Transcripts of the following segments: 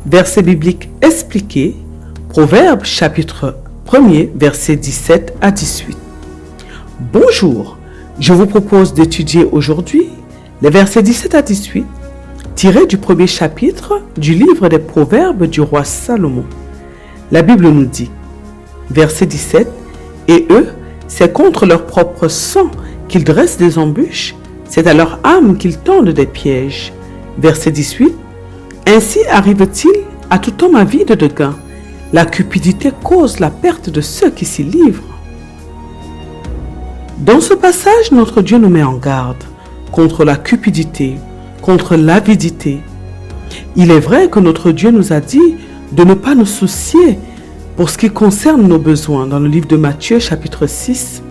Verset biblique expliqué, Proverbes chapitre 1er, versets 17 à 18. Bonjour, je vous propose d'étudier aujourd'hui les versets 17 à 18 tirés du premier chapitre du livre des Proverbes du roi Salomon. La Bible nous dit, verset 17, « Et eux, c'est contre leur propre sang qu'ils dressent des embûches, c'est à leur âme qu'ils tendent des pièges. » Verset 18, « Ainsi arrive-t-il à tout homme avide de gain. La cupidité cause la perte de ceux qui s'y livrent. » Dans ce passage, notre Dieu nous met en garde contre la cupidité, contre l'avidité. Il est vrai que notre Dieu nous a dit de ne pas nous soucier pour ce qui concerne nos besoins dans le livre de Matthieu chapitre 6.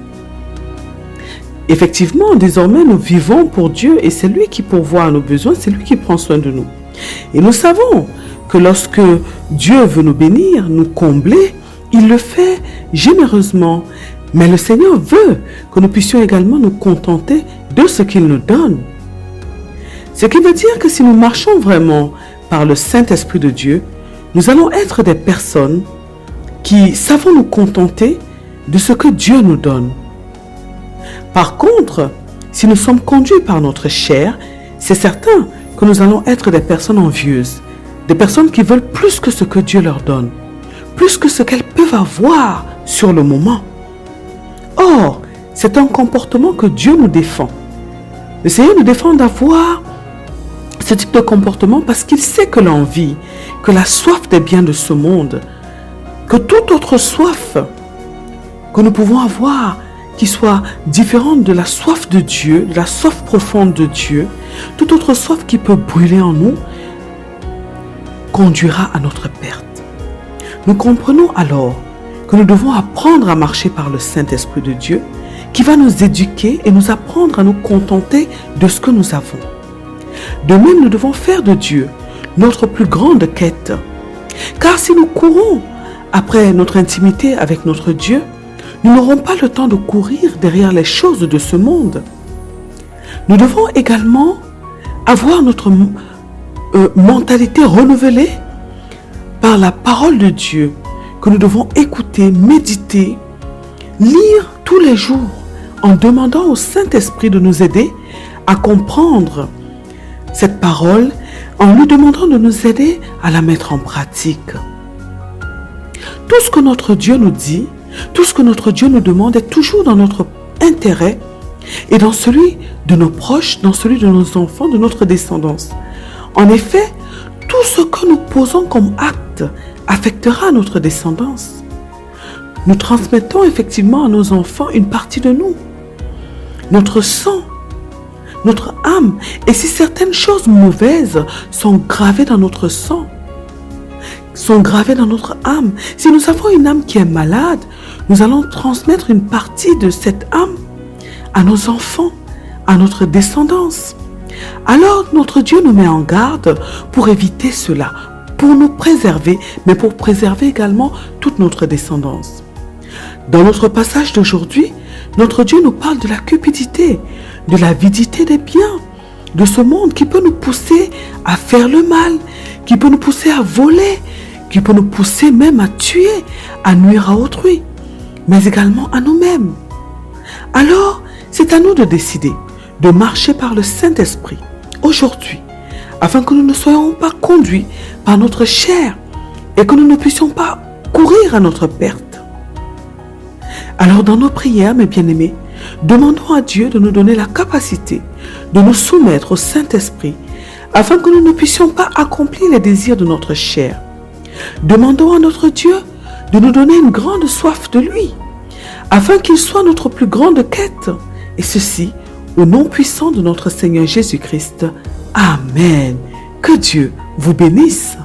Effectivement, désormais, nous vivons pour Dieu et c'est lui qui pourvoit à nos besoins, c'est lui qui prend soin de nous. Et nous savons que lorsque Dieu veut nous bénir, nous combler, il le fait généreusement. Mais le Seigneur veut que nous puissions également nous contenter de ce qu'il nous donne. Ce qui veut dire que si nous marchons vraiment par le Saint-Esprit de Dieu, nous allons être des personnes qui savons nous contenter de ce que Dieu nous donne. Par contre, si nous sommes conduits par notre chair, c'est certain que nous allons être des personnes envieuses, des personnes qui veulent plus que ce que Dieu leur donne, plus que ce qu'elles peuvent avoir sur le moment. Or, c'est un comportement que Dieu nous défend. Le Seigneur nous défend d'avoir ce type de comportement parce qu'il sait que l'envie, que la soif des biens de ce monde, que toute autre soif que nous pouvons avoir, qui soit différente de la soif de Dieu, de la soif profonde de Dieu, toute autre soif qui peut brûler en nous, conduira à notre perte. Nous comprenons alors que nous devons apprendre à marcher par le Saint-Esprit de Dieu, qui va nous éduquer et nous apprendre à nous contenter de ce que nous avons. De même, nous devons faire de Dieu notre plus grande quête. Car si nous courons après notre intimité avec notre Dieu, nous n'aurons pas le temps de courir derrière les choses de ce monde. Nous devons également avoir notre mentalité renouvelée par la parole de Dieu que nous devons écouter, méditer, lire tous les jours en demandant au Saint-Esprit de nous aider à comprendre cette parole, en lui demandant de nous aider à la mettre en pratique. Tout ce que notre Dieu nous dit, tout ce que notre Dieu nous demande est toujours dans notre intérêt et dans celui de nos proches, dans celui de nos enfants, de notre descendance. En effet, tout ce que nous posons comme acte affectera notre descendance. Nous transmettons effectivement à nos enfants une partie de nous, notre sang, notre âme. Et si certaines choses mauvaises sont gravées dans notre sang, sont gravées dans notre âme, si nous avons une âme qui est malade, nous allons transmettre une partie de cette âme à nos enfants, à notre descendance. Alors notre Dieu nous met en garde pour éviter cela, pour nous préserver, mais pour préserver également toute notre descendance. Dans notre passage d'aujourd'hui, notre Dieu nous parle de la cupidité, de l'avidité des biens, de ce monde qui peut nous pousser à faire le mal, qui peut nous pousser à voler, qui peut nous pousser même à tuer, à nuire à autrui, mais également à nous-mêmes. Alors, c'est à nous de décider de marcher par le Saint-Esprit aujourd'hui, afin que nous ne soyons pas conduits par notre chair et que nous ne puissions pas courir à notre perte. Alors dans nos prières, mes bien-aimés, demandons à Dieu de nous donner la capacité de nous soumettre au Saint-Esprit afin que nous ne puissions pas accomplir les désirs de notre chair. Demandons à notre Dieu de nous donner une grande soif de lui afin qu'il soit notre plus grande quête. Et ceci au nom puissant de notre Seigneur Jésus-Christ. Amen. Que Dieu vous bénisse.